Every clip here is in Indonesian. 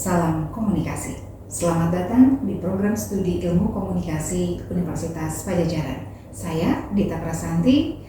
salam komunikasi. Selamat datang di program studi ilmu komunikasi Universitas Padjadjaran. Saya Dita Prasanti,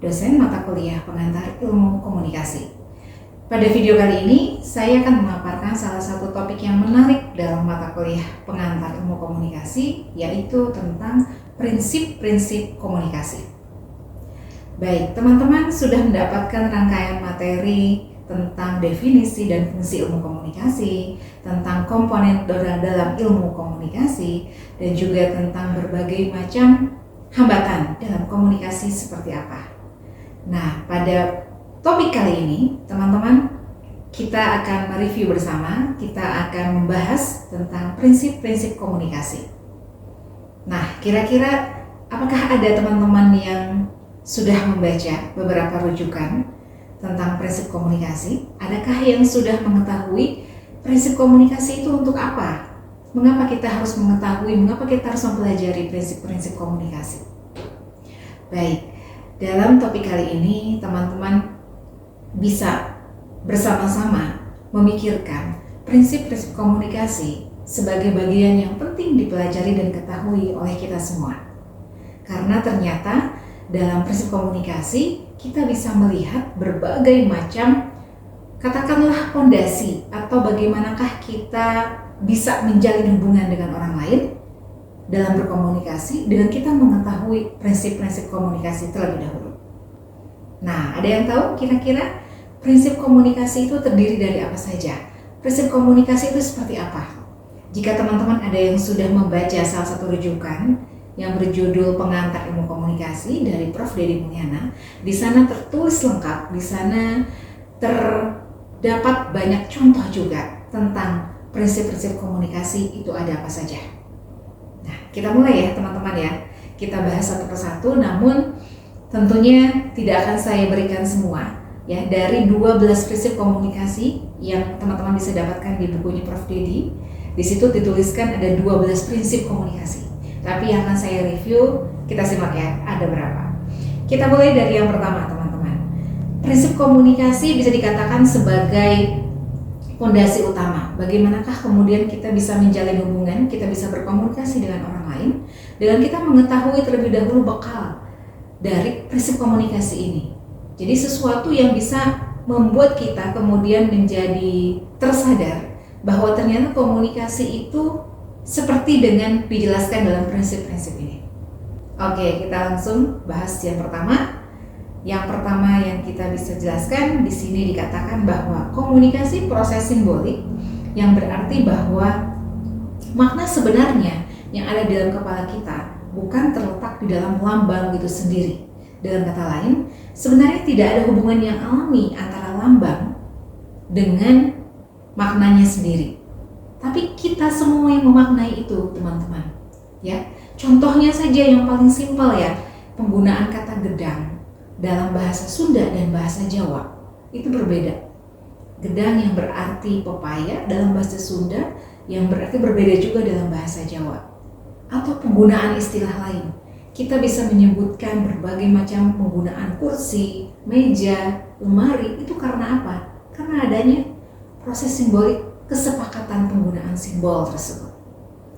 dosen mata kuliah pengantar ilmu komunikasi. Pada video kali ini, saya akan memaparkan salah satu topik yang menarik dalam mata kuliah pengantar ilmu komunikasi, yaitu tentang prinsip-prinsip komunikasi. Baik, teman-teman sudah mendapatkan rangkaian materi tentang definisi dan fungsi ilmu komunikasi, tentang komponen dalam ilmu komunikasi, dan juga tentang berbagai macam hambatan dalam komunikasi seperti apa. Nah, pada topik kali ini, teman-teman, kita akan mereview bersama, kita akan membahas tentang prinsip-prinsip komunikasi. Nah, kira-kira apakah ada teman-teman yang sudah membaca beberapa rujukan tentang prinsip komunikasi? Adakah yang sudah mengetahui prinsip komunikasi itu untuk apa? Mengapa kita harus mengetahui, mengapa kita harus mempelajari prinsip-prinsip komunikasi? Baik, dalam topik kali ini teman-teman bisa bersama-sama memikirkan prinsip-prinsip komunikasi sebagai bagian yang penting dipelajari dan ketahui oleh kita semua. Karena ternyata dalam prinsip komunikasi kita bisa melihat berbagai macam, katakanlah, fondasi atau bagaimanakah kita bisa menjalin hubungan dengan orang lain dalam berkomunikasi dengan kita mengetahui prinsip-prinsip komunikasi terlebih dahulu. Nah, ada yang tahu kira-kira prinsip komunikasi itu terdiri dari apa saja? Prinsip komunikasi itu seperti apa? Jika teman-teman ada yang sudah membaca salah satu rujukan yang berjudul Pengantar Ilmu Komunikasi dari Prof. Deddy Mulyana, di sana tertulis lengkap, di sana terdapat banyak contoh juga tentang prinsip-prinsip komunikasi itu ada apa saja. Nah, kita mulai ya teman-teman ya, kita bahas satu persatu, namun tentunya tidak akan saya berikan semua ya, dari 12 prinsip komunikasi yang teman-teman bisa dapatkan di bukunya Prof. Deddy. Di situ dituliskan ada 12 prinsip komunikasi. Tapi yang akan saya review, kita simak ya, ada berapa. Kita mulai dari yang pertama teman-teman. Prinsip komunikasi bisa dikatakan sebagai fondasi utama. Bagaimanakah kemudian kita bisa menjalin hubungan, kita bisa berkomunikasi dengan orang lain, dengan kita mengetahui terlebih dahulu bekal dari prinsip komunikasi ini. Jadi sesuatu yang bisa membuat kita kemudian menjadi tersadar bahwa ternyata komunikasi itu seperti dengan dijelaskan dalam prinsip-prinsip ini. Oke, kita langsung bahas yang pertama. Yang pertama yang kita bisa jelaskan di sini dikatakan bahwa komunikasi proses simbolik, yang berarti bahwa makna sebenarnya yang ada di dalam kepala kita bukan terletak di dalam lambang itu sendiri. Dengan kata lain, sebenarnya tidak ada hubungan yang alami antara lambang dengan maknanya sendiri. Tapi kita semua yang memaknai itu, teman-teman. Ya, contohnya saja yang paling simpel ya, penggunaan kata gedang dalam bahasa Sunda dan bahasa Jawa itu berbeda. Gedang yang berarti pepaya dalam bahasa Sunda yang berarti berbeda juga dalam bahasa Jawa. Atau penggunaan istilah lain. Kita bisa menyebutkan berbagai macam penggunaan kursi, meja, lemari, itu karena apa? Karena adanya proses simbolik, kesepakatan penggunaan simbol tersebut.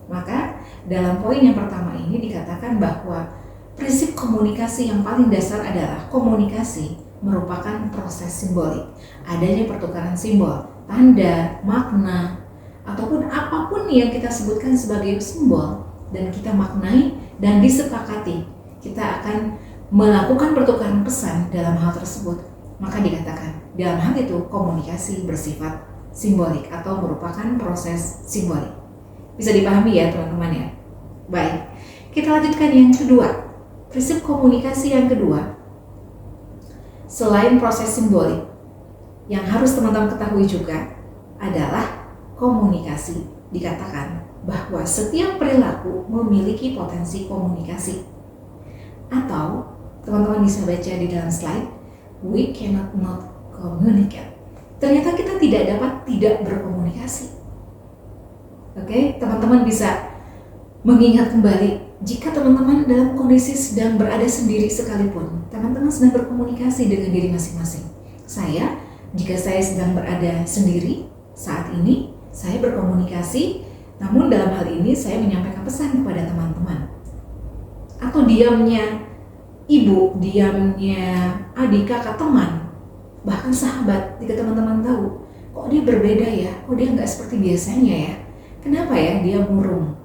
Maka dalam poin yang pertama ini dikatakan bahwa prinsip komunikasi yang paling dasar adalah komunikasi merupakan proses simbolik. Adanya pertukaran simbol, tanda, makna, ataupun apapun yang kita sebutkan sebagai simbol dan kita maknai dan disepakati, kita akan melakukan pertukaran pesan dalam hal tersebut. Maka dikatakan dalam hal itu komunikasi bersifat simbolik atau merupakan proses simbolik. Bisa dipahami ya teman-teman ya? Baik, kita lanjutkan yang kedua. Prinsip komunikasi yang kedua, selain proses simbolik, yang harus teman-teman ketahui juga adalah komunikasi. Dikatakan bahwa setiap perilaku memiliki potensi komunikasi. Atau teman-teman bisa baca di dalam slide, we cannot not communicate. Ternyata kita tidak dapat tidak berkomunikasi. Oke, teman-teman bisa mengingat kembali, jika teman-teman dalam kondisi sedang berada sendiri sekalipun, teman-teman sedang berkomunikasi dengan diri masing-masing. Jika saya sedang berada sendiri saat ini, Saya berkomunikasi, namun dalam hal ini saya menyampaikan pesan kepada teman-teman. Atau diamnya ibu, diamnya adik, kakak, teman, bahkan sahabat, jika teman-teman tahu, kok dia berbeda ya, kok dia nggak seperti biasanya ya, kenapa ya dia murung,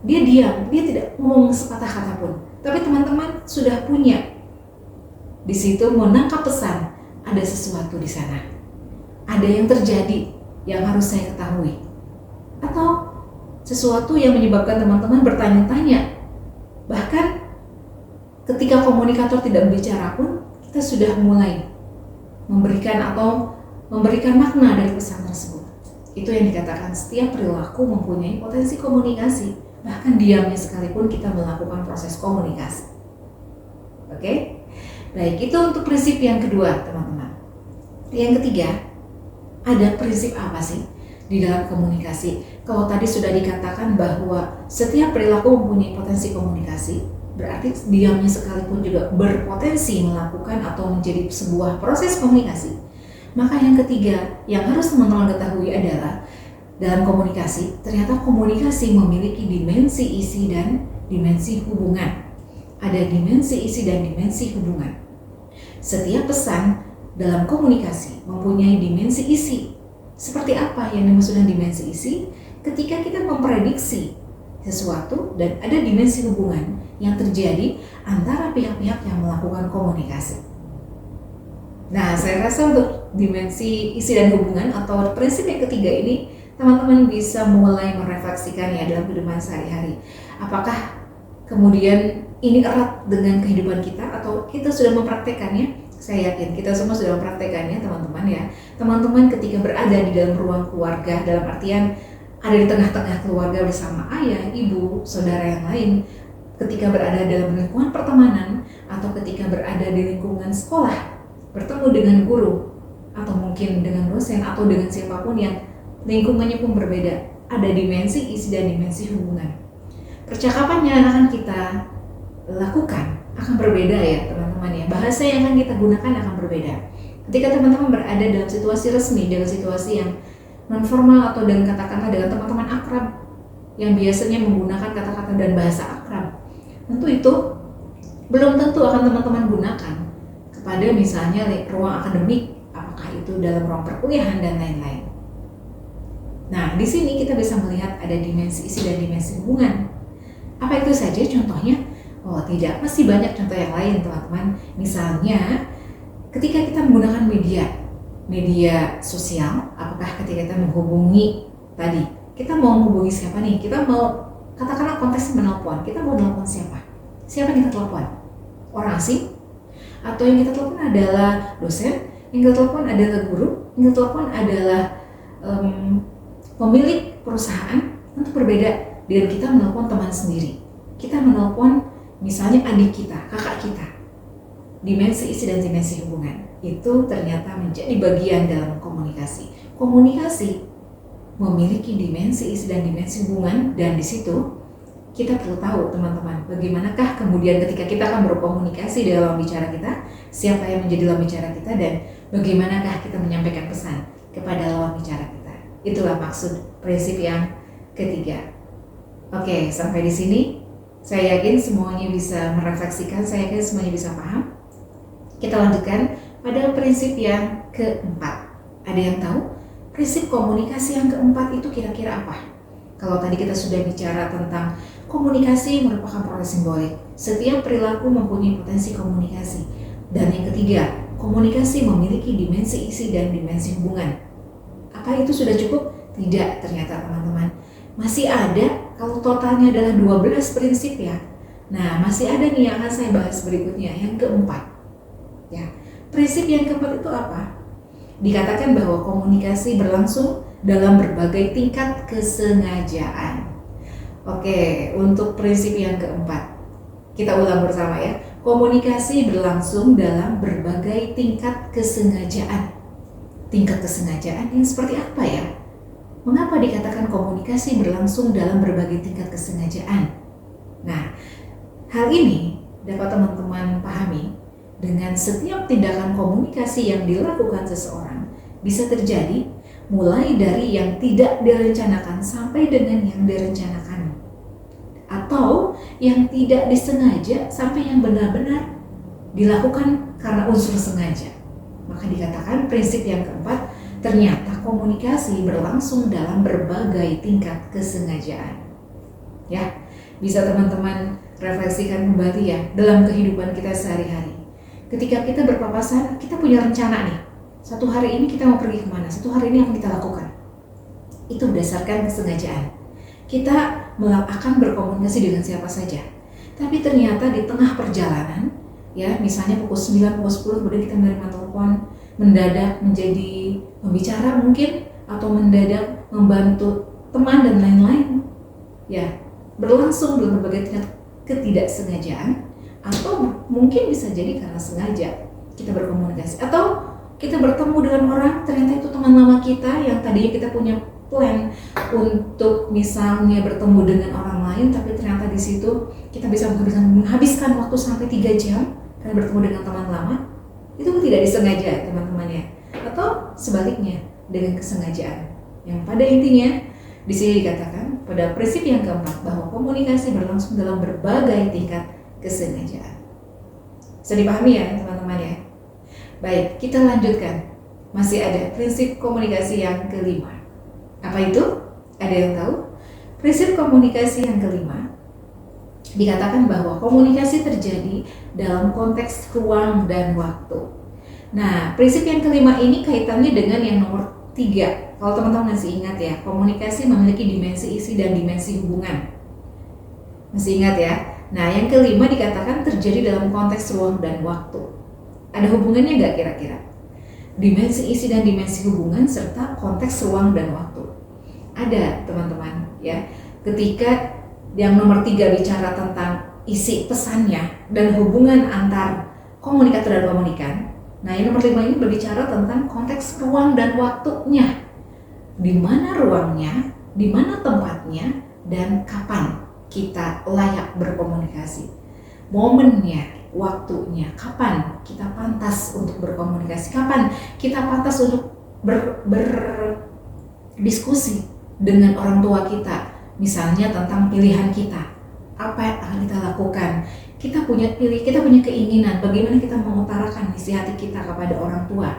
dia diam, dia tidak ngomong sepatah kata pun, tapi teman-teman sudah punya di situ menangkap pesan, ada sesuatu di sana, ada yang terjadi yang harus saya ketahui, atau sesuatu yang menyebabkan teman-teman bertanya-tanya. Bahkan ketika komunikator tidak berbicara pun, kita sudah mulai memberikan makna dari pesan tersebut. Itu yang dikatakan setiap perilaku mempunyai potensi komunikasi. Bahkan diamnya sekalipun kita melakukan proses komunikasi. Oke? Baik, itu untuk prinsip yang kedua, teman-teman. Yang ketiga, ada prinsip apa sih di dalam komunikasi? Kalau tadi sudah dikatakan bahwa setiap perilaku mempunyai potensi komunikasi, berarti diamnya sekalipun juga berpotensi melakukan atau menjadi sebuah proses komunikasi. Maka yang ketiga yang harus teman-teman ketahui adalah dalam komunikasi, ternyata komunikasi memiliki dimensi isi dan dimensi hubungan. Ada dimensi isi dan dimensi hubungan. Setiap pesan dalam komunikasi mempunyai dimensi isi. Seperti apa yang dimaksud dengan dimensi isi? Ketika kita memprediksi sesuatu dan ada dimensi hubungan yang terjadi antara pihak-pihak yang melakukan komunikasi. Nah, saya rasa untuk dimensi isi dan hubungan atau prinsip yang ketiga ini, teman-teman bisa mulai merefleksikannya dalam kehidupan sehari-hari. Apakah kemudian ini erat dengan kehidupan kita atau kita sudah mempraktekannya? Saya yakin kita semua sudah mempraktekannya, teman-teman ya. Teman-teman ketika berada di dalam ruang keluarga, dalam artian ada di tengah-tengah keluarga bersama ayah, ibu, saudara yang lain, ketika berada dalam lingkungan pertemanan atau ketika berada di lingkungan sekolah, bertemu dengan guru atau mungkin dengan dosen atau dengan siapapun yang lingkungannya pun berbeda, ada dimensi isi dan dimensi hubungan. Percakapan yang akan kita lakukan akan berbeda ya teman-teman ya, bahasa yang akan kita gunakan akan berbeda. Ketika teman-teman berada dalam situasi resmi, dalam situasi yang non formal atau dengan katakanlah dengan teman-teman akrab yang biasanya menggunakan kata-kata dan bahasa akrab, tentu itu belum tentu akan teman-teman gunakan kepada misalnya ruang akademik, apakah itu dalam ruang perkuliahan dan lain-lain. Nah, di sini kita bisa melihat ada dimensi isi dan dimensi hubungan. Apa itu saja contohnya? Oh, tidak, masih banyak contoh yang lain, teman-teman. Misalnya, ketika kita menggunakan media sosial, apakah ketika kita menghubungi tadi, kita mau menghubungi siapa nih? Kita mau, katakanlah konteks menelpon, kita mau menelpon siapa? Siapa yang kita telepon? Orang asing? Atau yang kita telepon adalah dosen? Yang kita telepon adalah guru? Yang kita telepon adalah pemilik perusahaan? Tentu berbeda dengan kita menelpon teman sendiri. Kita menelpon misalnya adik kita, kakak kita. Dimensi isi dan dimensi hubungan itu ternyata menjadi bagian dalam komunikasi. Komunikasi memiliki dimensi isi dan dimensi hubungan, dan di situ kita perlu tahu teman-teman, bagaimanakah kemudian ketika kita akan berkomunikasi dalam bicara kita, siapa yang menjadi lawan bicara kita, dan bagaimanakah kita menyampaikan pesan kepada lawan bicara kita. Itulah maksud prinsip yang ketiga. Oke, sampai di sini saya yakin semuanya bisa merefleksikan, saya yakin semuanya bisa paham. Kita lanjutkan pada prinsip yang keempat. Ada yang tahu prinsip komunikasi yang keempat itu kira-kira apa? Kalau tadi kita sudah bicara tentang komunikasi merupakan proses simbolik. Setiap perilaku mempunyai potensi komunikasi. Dan yang ketiga, komunikasi memiliki dimensi isi dan dimensi hubungan. Apa itu sudah cukup? Tidak, ternyata teman-teman. Masih ada, kalau totalnya adalah 12 prinsip ya. Nah, masih ada nih yang akan saya bahas berikutnya, yang keempat. Ya, prinsip yang keempat itu apa? Dikatakan bahwa komunikasi berlangsung dalam berbagai tingkat kesengajaan. Oke, untuk prinsip yang keempat, kita ulang bersama ya. Komunikasi berlangsung dalam berbagai tingkat kesengajaan. Tingkat kesengajaan yang seperti apa ya? Mengapa dikatakan komunikasi berlangsung dalam berbagai tingkat kesengajaan? Nah, hal ini dapat teman-teman pahami dengan setiap tindakan komunikasi yang dilakukan seseorang bisa terjadi mulai dari yang tidak direncanakan sampai dengan yang direncanakan, atau yang tidak disengaja sampai yang benar-benar dilakukan karena unsur sengaja. Maka dikatakan prinsip yang keempat, ternyata komunikasi berlangsung dalam berbagai tingkat kesengajaan. Ya, bisa teman-teman refleksikan kembali ya dalam kehidupan kita sehari-hari. Ketika kita berpapasan, kita punya rencana nih. Satu hari ini kita mau pergi kemana, satu hari ini yang kita lakukan. Itu berdasarkan kesengajaan. Kita akan berkomunikasi dengan siapa saja. Tapi ternyata di tengah perjalanan, ya misalnya pukul 9, pukul 10 kemudian kita menerima telepon, mendadak menjadi pembicara mungkin, atau mendadak membantu teman dan lain-lain. Ya, berlangsung dalam berbagai tingkat ketidaksengajaan, atau mungkin bisa jadi karena sengaja kita berkomunikasi, atau kita bertemu dengan orang, ternyata itu teman lama kita yang tadinya kita punya plan untuk misalnya bertemu dengan orang lain, tapi ternyata di situ kita bisa menghabiskan waktu sampai 3 jam karena bertemu dengan teman lama. Itu tidak disengaja teman-teman ya, atau sebaliknya dengan kesengajaan. Yang pada intinya di sini dikatakan pada prinsip yang keempat bahwa komunikasi berlangsung dalam berbagai tingkat kesengajaan. Bisa dipahami ya teman-teman ya. Baik, kita lanjutkan. Masih ada prinsip komunikasi yang kelima. Apa itu? Ada yang tahu? Prinsip komunikasi yang kelima dikatakan bahwa komunikasi terjadi dalam konteks ruang dan waktu. Nah, prinsip yang kelima ini kaitannya dengan yang nomor 3. Kalau teman-teman masih ingat ya, komunikasi memiliki dimensi isi dan dimensi hubungan. Masih ingat ya? Nah, yang kelima dikatakan terjadi dalam konteks ruang dan waktu. Ada hubungannya nggak kira-kira? Dimensi isi dan dimensi hubungan serta konteks ruang dan waktu. Ada teman-teman ya. Ketika yang nomor 3 bicara tentang isi pesannya dan hubungan antar komunikator dan komunikan. Nah, yang nomor 5 ini berbicara tentang konteks ruang dan waktunya. Di mana ruangnya, di mana tempatnya, dan kapan kita layak berkomunikasi. Momennya, waktunya, kapan kita pantas untuk berkomunikasi, kapan kita pantas untuk berdiskusi dengan orang tua kita, misalnya tentang pilihan kita, apa yang akan kita lakukan. Kita punya keinginan, bagaimana kita mengutarakan isi hati kita kepada orang tua.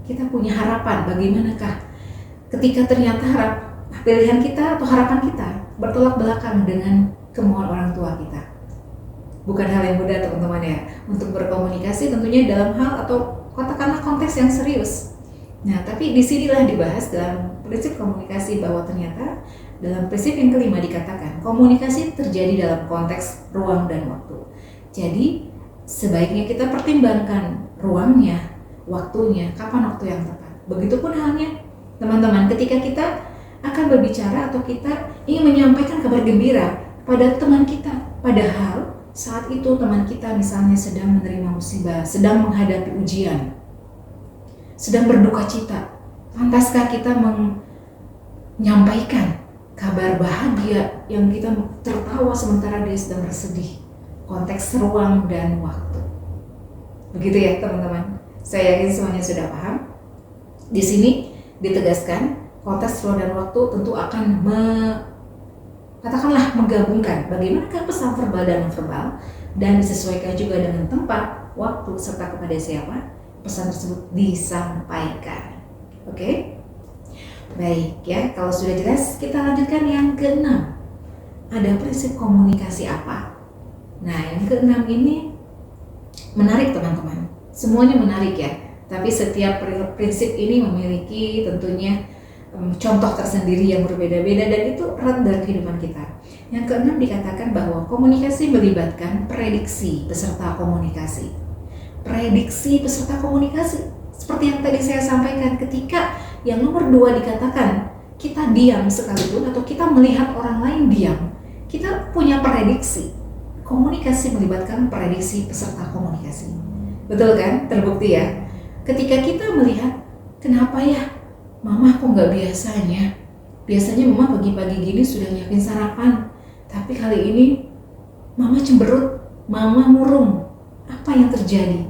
Kita punya harapan, bagaimanakah ketika ternyata pilihan kita atau harapan kita bertolak belakang dengan kemauan orang tua kita. Bukan hal yang mudah teman-teman ya, untuk berkomunikasi tentunya dalam hal atau katakanlah konteks yang serius. Nah, tapi disinilah dibahas dalam prinsip komunikasi bahwa ternyata dalam prinsip yang kelima dikatakan komunikasi terjadi dalam konteks ruang dan waktu. Jadi sebaiknya kita pertimbangkan ruangnya, waktunya, kapan waktu yang tepat. Begitupun halnya teman-teman ketika kita akan berbicara atau kita ingin menyampaikan kabar gembira pada teman kita, padahal saat itu teman kita misalnya sedang menerima musibah, sedang menghadapi ujian, sedang berduka cita. Pantaskah kita menyampaikan kabar bahagia yang kita tertawa sementara dia sedang bersedih? Konteks ruang dan waktu. Begitu ya teman-teman. Saya yakin semuanya sudah paham. Di sini ditegaskan konteks ruang dan waktu tentu akan katakanlah menggabungkan bagaimana pesan verbal dan non-verbal, dan disesuaikan juga dengan tempat, waktu, serta kepada siapa pesan tersebut disampaikan. Oke? Baik ya, kalau sudah jelas kita lanjutkan yang keenam. Ada prinsip komunikasi apa? Nah, yang keenam ini menarik teman-teman. Semuanya menarik ya, tapi setiap prinsip ini memiliki tentunya contoh tersendiri yang berbeda-beda dan itu erat dalam kehidupan kita. Yang keenam dikatakan bahwa komunikasi melibatkan prediksi peserta komunikasi. Prediksi peserta komunikasi. Seperti yang tadi saya sampaikan, ketika yang nomor 2 dikatakan kita diam sekalipun atau kita melihat orang lain diam, kita punya prediksi. Komunikasi melibatkan prediksi peserta komunikasi. Betul kan? Terbukti ya. Ketika kita melihat, kenapa ya Mama kok nggak biasanya? Biasanya Mama pagi-pagi gini sudah nyiapin sarapan, tapi kali ini Mama cemberut, Mama murung. Apa yang terjadi?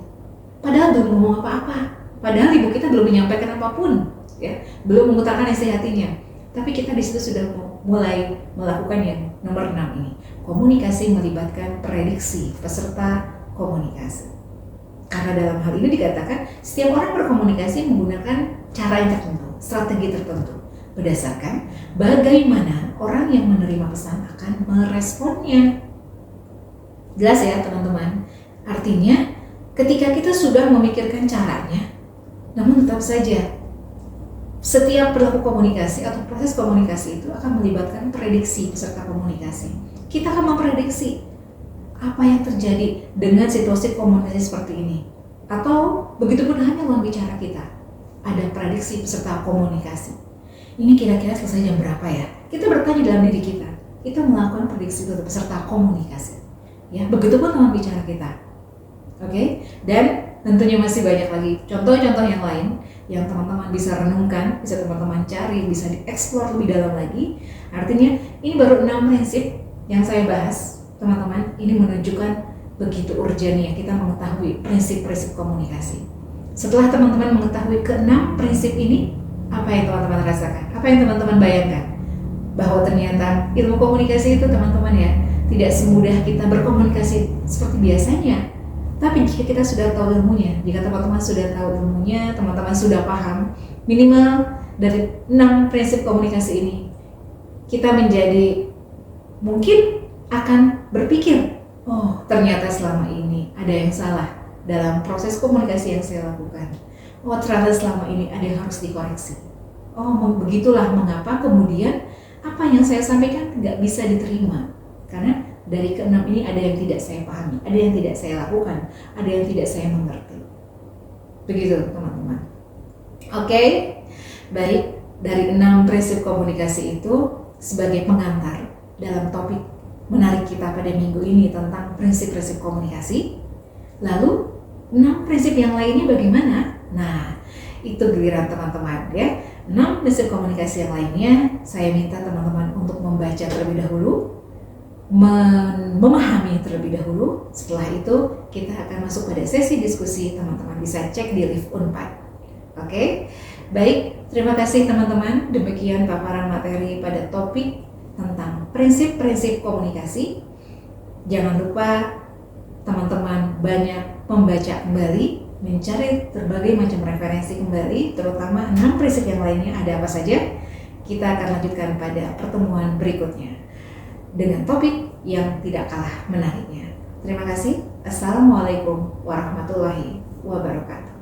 Padahal belum ngomong apa-apa. Padahal ibu kita belum menyampaikan apapun. ya, belum mengutarakan isi hatinya, tapi kita di situ sudah mulai melakukan yang nomor 6 ini. Komunikasi melibatkan prediksi peserta komunikasi. Karena dalam hal ini dikatakan setiap orang berkomunikasi menggunakan cara yang tertentu, strategi tertentu, berdasarkan bagaimana orang yang menerima pesan akan meresponnya. Jelas ya teman-teman? Artinya ketika kita sudah memikirkan caranya, namun tetap saja setiap pelaku komunikasi atau proses komunikasi itu akan melibatkan prediksi peserta komunikasi. Kita akan memprediksi apa yang terjadi dengan situasi komunikasi seperti ini. Atau begitupun hanya lawan bicara kita. Ada prediksi peserta komunikasi. Ini kira-kira selesai jam berapa ya? Kita bertanya dalam diri kita. Kita melakukan prediksi untuk peserta komunikasi. Ya, begitupun lawan bicara kita. Oke? Dan tentunya masih banyak lagi contoh-contoh yang lain yang teman-teman bisa renungkan, bisa teman-teman cari, bisa dieksplor lebih dalam lagi. Artinya ini baru 6 prinsip yang saya bahas, teman-teman. Ini menunjukkan begitu urgennya kita mengetahui prinsip-prinsip komunikasi. Setelah teman-teman mengetahui ke-6 prinsip ini, apa yang teman-teman rasakan? Apa yang teman-teman bayangkan? Bahwa ternyata ilmu komunikasi itu teman-teman ya, tidak semudah kita berkomunikasi seperti biasanya. Tapi jika kita sudah tahu ilmunya, jika teman-teman sudah tahu ilmunya, teman-teman sudah paham minimal dari 6 prinsip komunikasi ini, kita menjadi mungkin akan berpikir, oh ternyata selama ini ada yang salah dalam proses komunikasi yang saya lakukan. Oh ternyata selama ini ada yang harus dikoreksi. Oh begitulah mengapa kemudian apa yang saya sampaikan nggak bisa diterima. Karena dari ke-6 ini ada yang tidak saya pahami, ada yang tidak saya lakukan, ada yang tidak saya mengerti. Begitu teman-teman. Oke, baik, dari 6 prinsip komunikasi itu sebagai pengantar dalam topik menarik kita pada minggu ini tentang prinsip-prinsip komunikasi. Lalu 6 prinsip yang lainnya bagaimana? Nah, itu giliran teman-teman ya. 6 prinsip komunikasi yang lainnya saya minta teman-teman untuk membaca terlebih dahulu, memahami terlebih dahulu. Setelah itu kita akan masuk pada sesi diskusi. Teman-teman bisa cek di Live Unpad. Oke, baik, terima kasih teman-teman. Demikian paparan materi pada topik tentang prinsip-prinsip komunikasi. Jangan lupa teman-teman banyak membaca kembali, mencari berbagai macam referensi kembali, terutama 6 prinsip yang lainnya ada apa saja. Kita akan lanjutkan pada pertemuan berikutnya dengan topik yang tidak kalah menariknya. Terima kasih. Assalamualaikum warahmatullahi wabarakatuh.